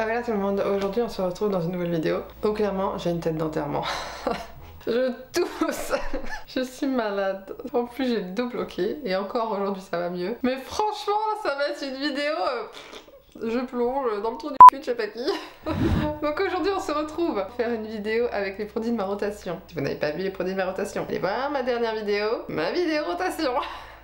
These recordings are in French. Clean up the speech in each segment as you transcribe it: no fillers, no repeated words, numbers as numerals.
Ah voilà tout le monde, aujourd'hui on se retrouve dans une nouvelle vidéo où clairement j'ai une tête d'enterrement. Je tousse. Je suis malade. En plus j'ai le dos bloqué et encore aujourd'hui ça va mieux. Mais franchement ça va être une vidéo... Je plonge dans le trou du cul de je sais pas qui. Donc aujourd'hui on se retrouve pour faire une vidéo avec les produits de ma rotation. Si vous n'avez pas vu les produits de ma rotation, allez voir ma dernière vidéo, ma vidéo rotation.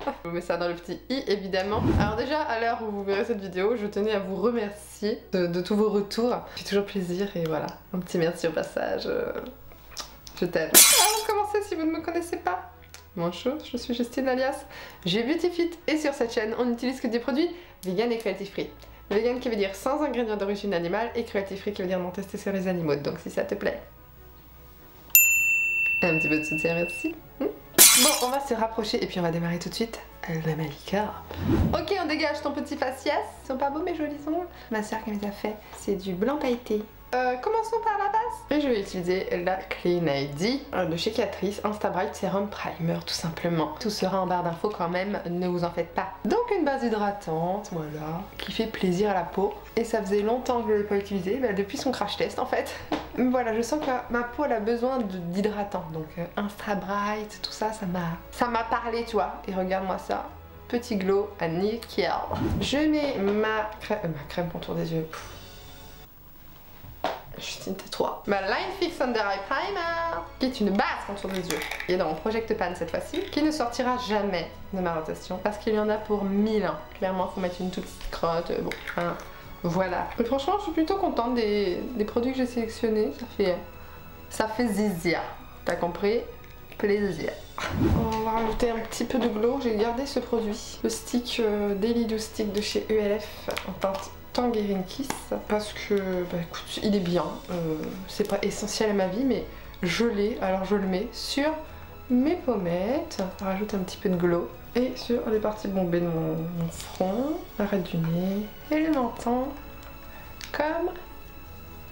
Je vous mets ça dans le petit i évidemment. Alors déjà à l'heure où vous verrez cette vidéo, je tenais à vous remercier de tous vos retours. Ça fait toujours plaisir et voilà, un petit merci au passage. Je t'aime. Avant de commencer, si vous ne me connaissez pas, bonjour, je suis Justine alias GBeautyFit et sur cette chaîne on n'utilise que des produits vegan et cruelty free. Vegan qui veut dire sans ingrédients d'origine animale et cruelty free qui veut dire non testé sur les animaux. Donc si ça te plaît, un petit peu de soutien, merci. Bon, on va se rapprocher et puis on va démarrer tout de suite le manicure. Ok, on dégage ton petit faciès. Ils sont pas beaux mes jolis ongles. Ma soeur qui me les a fait, c'est du blanc pailleté. Commençons par la base. Et je vais utiliser la Clean ID de chez Catrice Insta Bright Serum Primer tout simplement. Tout sera en barre d'infos quand même, ne vous en faites pas. Donc une base hydratante, voilà, qui fait plaisir à la peau. Et ça faisait longtemps que je ne l'ai pas utilisé, depuis son crash test en fait. Voilà, je sens que ma peau elle a besoin d'hydratant. Donc Insta Bright, tout ça, ça m'a parlé, tu vois. Et regarde-moi ça. Petit glow à nickel. Je mets ma crème contour des yeux. Justine T3. Ma Line Fix Under Eye Primer, qui est une base contour des yeux, qui est dans mon Project Pan cette fois-ci, qui ne sortira jamais de ma rotation, parce qu'il y en a pour 1000 ans. Clairement, faut mettre une toute petite crotte, bon, hein, voilà. Mais franchement, je suis plutôt contente des produits que j'ai sélectionnés, ça fait zizia, t'as compris? Plaisir. On va rajouter un petit peu de glow, j'ai gardé ce produit, le stick Daily Dew Stick de chez ELF, en teinte Tangerine Kiss, parce que bah écoute, il est bien, c'est pas essentiel à ma vie mais je l'ai, alors je le mets sur mes pommettes, ça rajoute un petit peu de glow, et sur les parties bombées de mon front, l'arrêt du nez et le menton, comme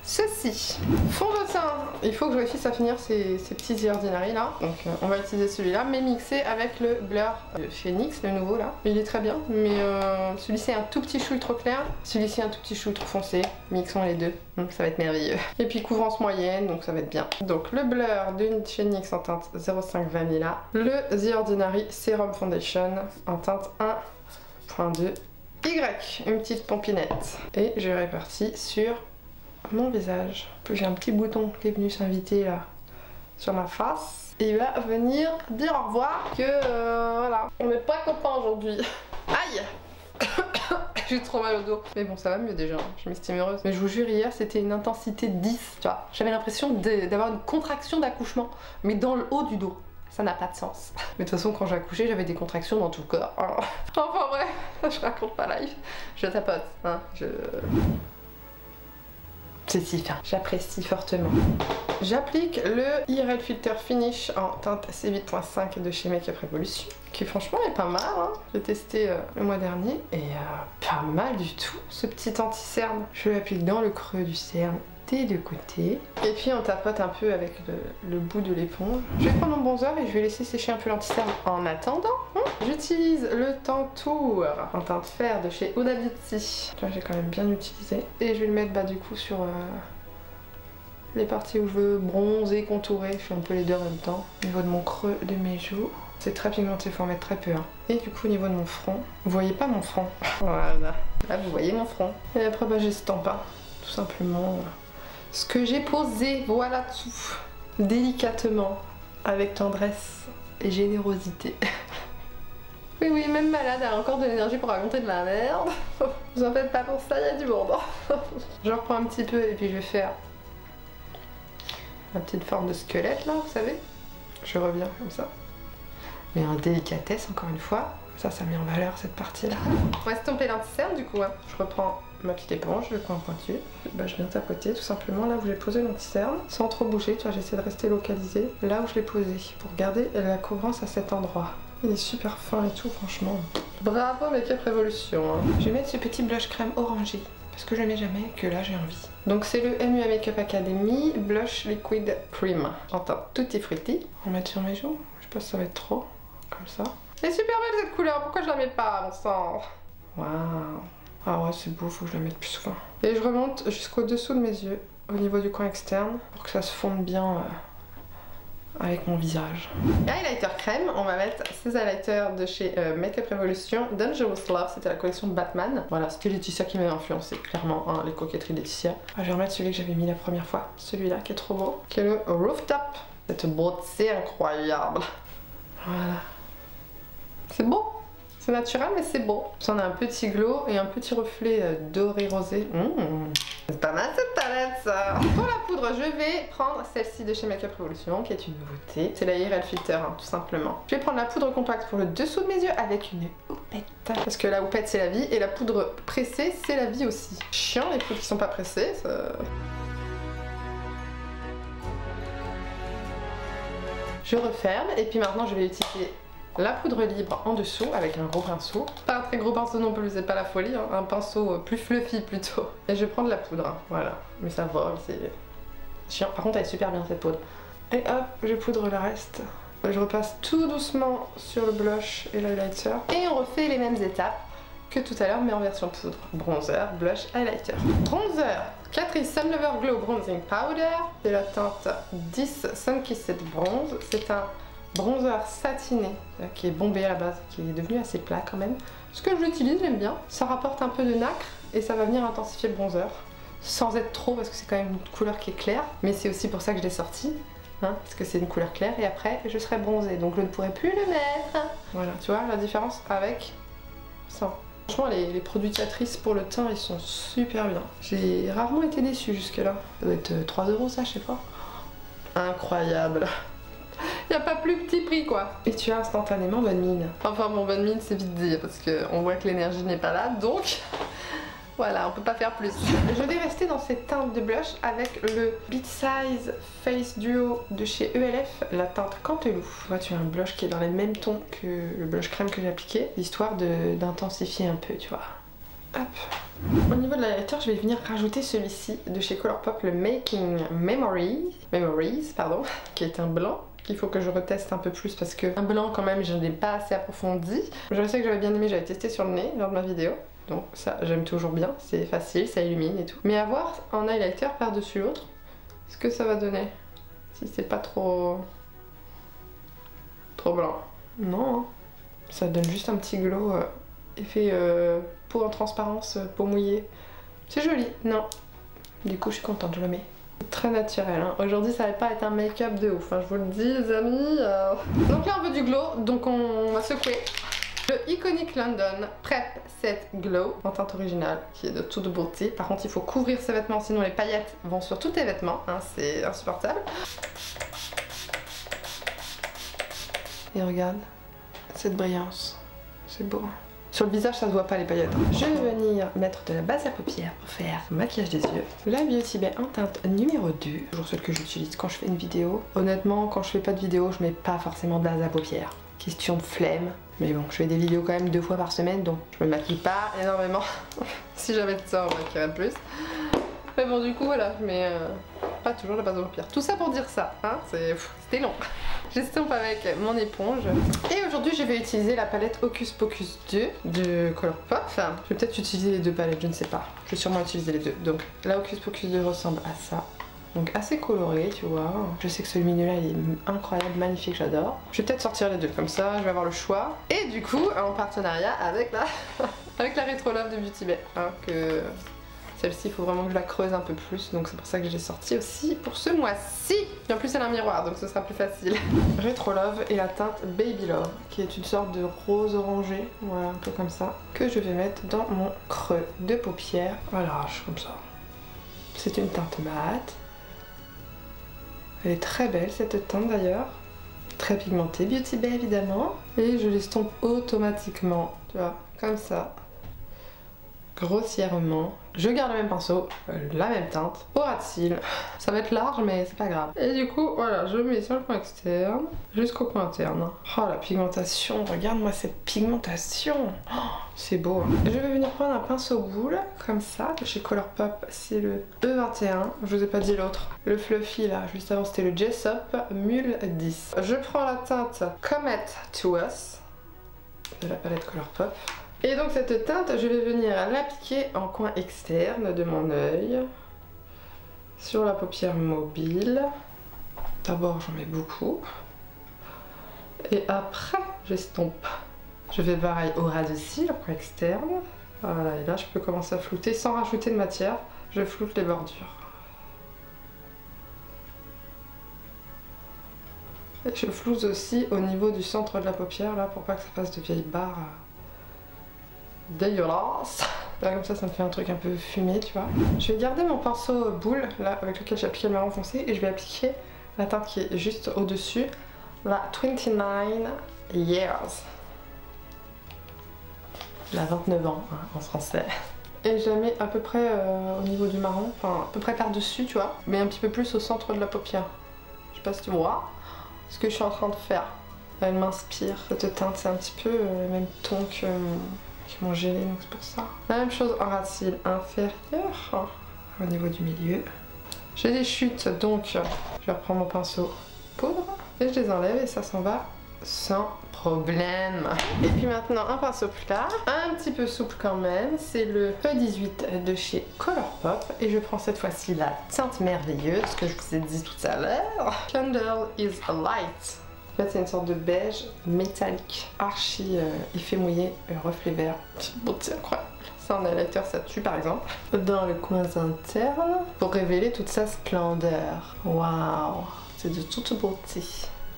ceci. Fond de teint, il faut que je réussisse à finir ces petits The Ordinary là, donc on va utiliser celui-là, mais mixé avec le blur de chez NYX, le nouveau là. Il est très bien, mais celui-ci est un tout petit chouille trop clair, celui-ci un tout petit chouille trop foncé, mixons les deux, donc ça va être merveilleux. Et puis couvrance moyenne, donc ça va être bien. Donc le blur de chez NYX en teinte 05 Vanilla, le The Ordinary Serum Foundation en teinte 1.2 Y, une petite pompinette. Et je répartis sur mon visage. Puis j'ai un petit bouton qui est venu s'inviter là sur ma face. Et il va venir dire au revoir que voilà, on n'est pas copains aujourd'hui. Aïe. J'ai trop mal au dos. Mais bon, ça va mieux déjà, je m'estime heureuse. Mais je vous jure, hier c'était une intensité 10, tu vois. J'avais l'impression d'avoir une contraction d'accouchement, mais dans le haut du dos. Ça n'a pas de sens. Mais de toute façon, quand j'ai accouché, j'avais des contractions dans tout le corps. Enfin bref, je raconte pas live. Je tapote, hein. C'est si fin, j'apprécie fortement. J'applique le IRL Filter Finish en teinte C8.5 de chez Make Up Revolution, qui franchement est pas mal, hein. J'ai testé le mois dernier et pas mal du tout. Ce petit anti-cerne, je l'applique dans le creux du cerne des deux côtés. Et puis on tapote un peu avec le bout de l'éponge. Je vais prendre mon bronzer et je vais laisser sécher un peu l'anti-cerne. En attendant, j'utilise le Tantour en teinte fer de chez Huda Beauty. Là j'ai quand même bien utilisé. Et je vais le mettre du coup sur les parties où je veux bronzer, contourer. Je fais un peu les deux en même temps. Au niveau de mon creux de mes joues. C'est très pigmenté, il faut en mettre très peu. Hein. Et du coup au niveau de mon front, vous voyez pas mon front. Voilà, là vous voyez mon front. Et après j'estampe pas, tout simplement. Ce que j'ai posé, voilà tout, délicatement, avec tendresse et générosité. Oui, oui, même malade a encore de l'énergie pour raconter de la merde. Vous en faites pas pour ça, il y a du monde. Je reprends un petit peu et puis je vais faire ma petite forme de squelette là, vous savez. Je reviens comme ça. Mais en délicatesse, encore une fois. Ça met en valeur cette partie-là. On va estomper l'anti-cerne du coup. Hein. Je reprends ma petite éponge, le coin pointu. Je viens tapoter tout simplement là où j'ai posé l'anti-cerne, sans trop bouger. Tu vois, j'essaie de rester localisé là où je l'ai posé pour garder la couvrance à cet endroit. Il est super fin et tout, franchement. Bravo Make Up Revolution. Hein. Je vais mettre ce petit blush crème orangé parce que je ne mets jamais que là j'ai envie. Donc c'est le MUA Makeup Academy Blush Liquid Cream en teinte Tutti Frutti. On va mettre sur mes joues. Je sais pas si ça va être trop comme ça. Elle est super belle cette couleur, pourquoi je la mets pas, mon sang? Waouh. Ah ouais, c'est beau, faut que je la mette plus souvent. Et je remonte jusqu'au dessous de mes yeux, au niveau du coin externe, pour que ça se fonde bien avec mon visage. Et highlighter crème, on va mettre ces highlighters de chez Makeup Revolution, Dangerous Love, c'était la collection Batman. Voilà, c'était Laetitia qui m'a influencé, clairement, hein, les coquetteries Laetitia. Je vais remettre celui que j'avais mis la première fois, celui-là qui est trop beau, qui est le Rooftop. Cette beauté incroyable. Voilà. C'est beau, c'est naturel mais c'est beau. On a un petit glow et un petit reflet doré rosé. C'est pas mal cette palette ça. Pour la poudre, je vais prendre celle-ci de chez Makeup Revolution qui est une nouveauté. C'est la IRL Filter hein, tout simplement. Je vais prendre la poudre compacte pour le dessous de mes yeux avec une houppette. Parce que la houppette c'est la vie et la poudre pressée c'est la vie aussi. Chiant les poudres qui sont pas pressées. Ça... Je referme et puis maintenant je vais utiliser la poudre libre en dessous avec un gros pinceau. Pas un très gros pinceau non plus, c'est pas la folie, hein. Un pinceau plus fluffy plutôt. Et je vais prendre la poudre, hein. Voilà. Mais ça vole, c'est chiant. Par contre elle est super bien cette poudre. Et hop, je poudre le reste. Je repasse tout doucement sur le blush et l'highlighter. Et on refait les mêmes étapes que tout à l'heure mais en version poudre. Bronzer, blush, highlighter. Bronzer, Catrice Sun Lover Glow Bronzing Powder. C'est la teinte 10 Sun Kissed Bronze. C'est un bronzer satiné qui est bombé à la base, qui est devenu assez plat quand même. Ce que j'utilise, j'aime bien. Ça rapporte un peu de nacre et ça va venir intensifier le bronzer. Sans être trop parce que c'est quand même une couleur qui est claire. Mais c'est aussi pour ça que je l'ai sorti. Hein, parce que c'est une couleur claire et après je serai bronzée. Donc je ne pourrai plus le mettre. Voilà, tu vois la différence avec ça. Franchement les produits Catrice pour le teint ils sont super bien. J'ai rarement été déçue jusque là. Ça doit être 3 € ça, je sais pas. Incroyable. Y a pas plus petit prix quoi. Et tu as instantanément bonne mine. Enfin bon, bonne mine c'est vite dit parce qu'on voit que l'énergie n'est pas là donc voilà, on peut pas faire plus. Je vais rester dans cette teinte de blush avec le Beat Size Face Duo de chez ELF, la teinte Canteloup. Tu vois, tu as un blush qui est dans les mêmes tons que le blush crème que j'ai appliqué, histoire d'intensifier un peu, tu vois. Hop. Au niveau de l'highlighter, je vais venir rajouter celui-ci de chez Colourpop, le Making Memories, pardon, qui est un blanc qu'il faut que je reteste un peu plus parce que un blanc quand même je n'ai pas assez approfondi. Je sais que j'avais bien aimé, j'avais testé sur le nez lors de ma vidéo. Donc ça j'aime toujours bien, c'est facile, ça illumine et tout. Mais à voir en highlighter par-dessus l'autre, ce que ça va donner. Si c'est pas trop blanc. Non, hein. Ça donne juste un petit glow, effet peau en transparence, peau mouillée. C'est joli, non. Du coup je suis contente, je le mets. Très naturel, hein. Aujourd'hui ça va pas être un make-up de ouf, hein. Je vous le dis les amis. Donc là on veut du glow, donc on va secouer. Le Iconic London Prep Set Glow en teinte originale qui est de toute beauté. Par contre il faut couvrir ses vêtements sinon les paillettes vont sur tous tes vêtements, hein, c'est insupportable. Et regarde cette brillance, c'est beau. Sur le visage ça se voit pas les paillettes. Je vais venir mettre de la base à paupières pour faire le maquillage des yeux. La Beauty Bay en teinte numéro 2, toujours celle que j'utilise quand je fais une vidéo. Honnêtement quand je fais pas de vidéo je mets pas forcément de base à paupières. Question de flemme. Mais bon, je fais des vidéos quand même 2 fois par semaine, donc je me maquille pas énormément. Si j'avais de ça, on maquillerait plus. Mais bon, du coup, voilà, mais pas toujours la base de paupières. Tout ça pour dire ça, hein, c'était long. J'estompe avec mon éponge. Et aujourd'hui, je vais utiliser la palette Hocus Pocus 2 de Colourpop. Enfin, je vais peut-être utiliser les deux palettes, je ne sais pas. Je vais sûrement utiliser les deux. Donc, la Hocus Pocus 2 ressemble à ça. Donc assez coloré, tu vois. Je sais que ce lumineux là il est incroyable, magnifique, j'adore. Je vais peut-être sortir les deux comme ça, je vais avoir le choix. Et du coup, en partenariat avec la Retro Love de Beauty Bay. Hein, que celle-ci, il faut vraiment que je la creuse un peu plus. Donc c'est pour ça que je l'ai sortie aussi pour ce mois-ci. Et en plus elle a un miroir, donc ce sera plus facile. Retro Love et la teinte Baby Love, qui est une sorte de rose orangé, voilà, un peu comme ça. Que je vais mettre dans mon creux de paupière. Voilà, comme ça. C'est une teinte mate. Elle est très belle cette teinte d'ailleurs, très pigmentée, Beauty Bay évidemment. Et je l'estompe automatiquement, tu vois, comme ça, grossièrement. Je garde le même pinceau, la même teinte, au ras de cils. Ça va être large mais c'est pas grave. Et du coup, voilà, je mets sur le coin externe jusqu'au coin interne. Oh la pigmentation, regarde-moi cette pigmentation. Oh, c'est beau. Je vais venir prendre un pinceau boule, comme ça, de chez Colourpop. C'est le E21, je vous ai pas dit l'autre. Le fluffy là, juste avant c'était le Jessup Mule 10. Je prends la teinte Comet to Us de la palette Colourpop. Et donc cette teinte, je vais venir l'appliquer en coin externe de mon œil, sur la paupière mobile. D'abord j'en mets beaucoup, et après j'estompe. Je vais pareil au ras de cils, en coin externe. Voilà, et là je peux commencer à flouter sans rajouter de matière. Je floute les bordures. Et je floute aussi au niveau du centre de la paupière, là, pour pas que ça fasse de vieilles barres dégueulasses. Là, comme ça me fait un truc un peu fumé, tu vois. Je vais garder mon pinceau boule, là, avec lequel j'ai appliqué le marron foncé, et je vais appliquer la teinte qui est juste au-dessus, la 29 Years. La 29 ans, hein, en français. Et je la mets à peu près au niveau du marron, enfin, à peu près par-dessus, tu vois, mais un petit peu plus au centre de la paupière. Je sais pas si tu vois ce que je suis en train de faire. Elle m'inspire, cette teinte, c'est un petit peu le même ton que mon gelé, donc c'est pour ça. La même chose en ras de cils inférieur, au niveau du milieu. J'ai des chutes, donc je reprends mon pinceau poudre et je les enlève et ça s'en va sans problème. Et puis maintenant un pinceau plat, un petit peu souple quand même, c'est le E18 de chez Colourpop et je prends cette fois-ci la teinte merveilleuse que je vous ai dit tout à l'heure, Candle is a Light. En fait c'est une sorte de beige métallique, archi effet mouillé, reflet vert, petite beauté incroyable. Ça en highlighter ça tue par exemple. Dans le coin interne, pour révéler toute sa splendeur. Waouh, c'est de toute beauté.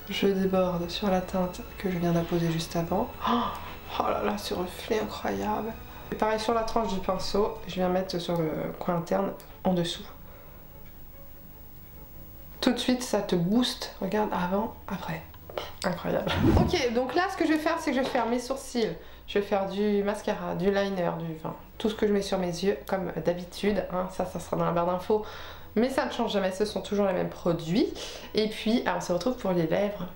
Je déborde sur la teinte que je viens d'apposer juste avant. Oh là là, ce reflet incroyable. Et pareil sur la tranche du pinceau, je viens mettre sur le coin interne en dessous. Tout de suite, ça te booste. Regarde, avant, après. Incroyable. Ok, donc là, ce que je vais faire, c'est que je vais faire mes sourcils. Je vais faire du mascara, du liner, enfin, tout ce que je mets sur mes yeux, comme d'habitude. Hein, ça sera dans la barre d'infos. Mais ça ne change jamais, ce sont toujours les mêmes produits. Et puis, on se retrouve pour les lèvres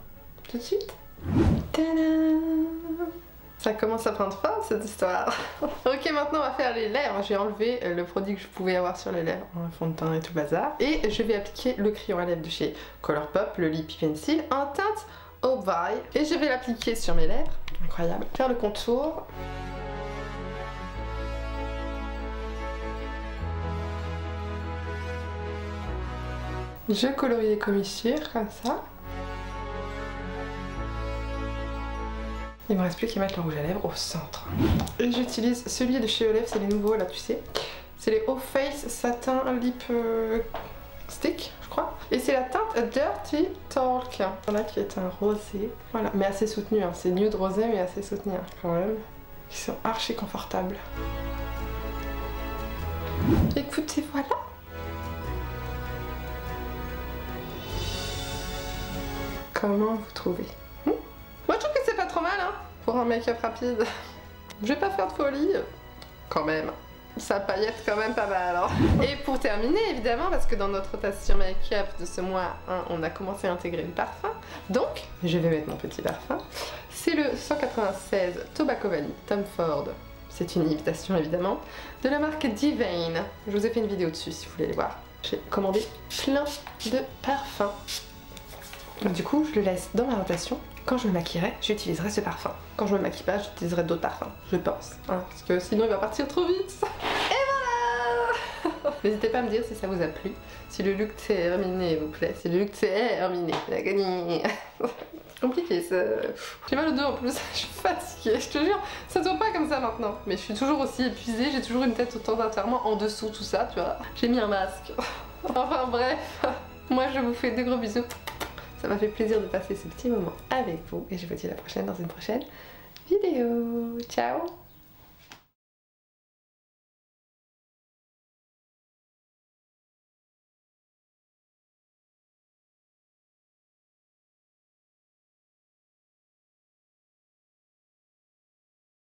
tout de suite. Tadam! Ça commence à prendre forme cette histoire. Ok, maintenant on va faire les lèvres. J'ai enlevé le produit que je pouvais avoir sur les lèvres, un fond de teint et tout bazar. Et je vais appliquer le crayon à lèvres de chez Colourpop, le Lippy Pencil, en teinte Au Bye. Et je vais l'appliquer sur mes lèvres. Incroyable. Faire le contour. Je colorie les commissures comme ça. Il me reste plus qu'à mettre le rouge à lèvres au centre. Et j'utilise celui de chez Olef, c'est les nouveaux là, tu sais. C'est les Off Face Satin Lip Stick, je crois. Et c'est la teinte Dirty Talk. Voilà qui est un rosé. Voilà, mais assez soutenu. Hein. C'est nude rosé, mais assez soutenu hein, quand même. Ils sont archi confortables. Écoutez, voilà. Comment vous trouvez? Moi je trouve que c'est pas trop mal hein, pour un make-up rapide. Je vais pas faire de folie, quand même. Ça paillette quand même pas mal. Hein. Et pour terminer évidemment, parce que dans notre rotation make-up de ce mois, hein, on a commencé à intégrer le parfum. Donc, je vais mettre mon petit parfum. C'est le 196 Tobacco Vanille Tom Ford. C'est une imitation évidemment, de la marque Divine. Je vous ai fait une vidéo dessus si vous voulez aller voir. J'ai commandé plein de parfums. Donc du coup, je le laisse dans ma rotation. Quand je me maquillerai, j'utiliserai ce parfum. Quand je me maquille pas, j'utiliserai d'autres parfums, je pense. Hein, parce que sinon il va partir trop vite. Et voilà. N'hésitez pas à me dire si ça vous a plu. Si le look terminé vous plaît. Si le look terminé, la gagné. Compliqué ça. J'ai mal au dos en plus, je suis fatiguée, je te jure. Ça se voit pas comme ça maintenant. Mais je suis toujours aussi épuisée, j'ai toujours une tête autant d'enterrement en dessous tout ça, tu vois. J'ai mis un masque. Enfin bref. Moi je vous fais de gros bisous. Ça m'a fait plaisir de passer ce petit moment avec vous et je vous dis à la prochaine dans une prochaine vidéo. Ciao!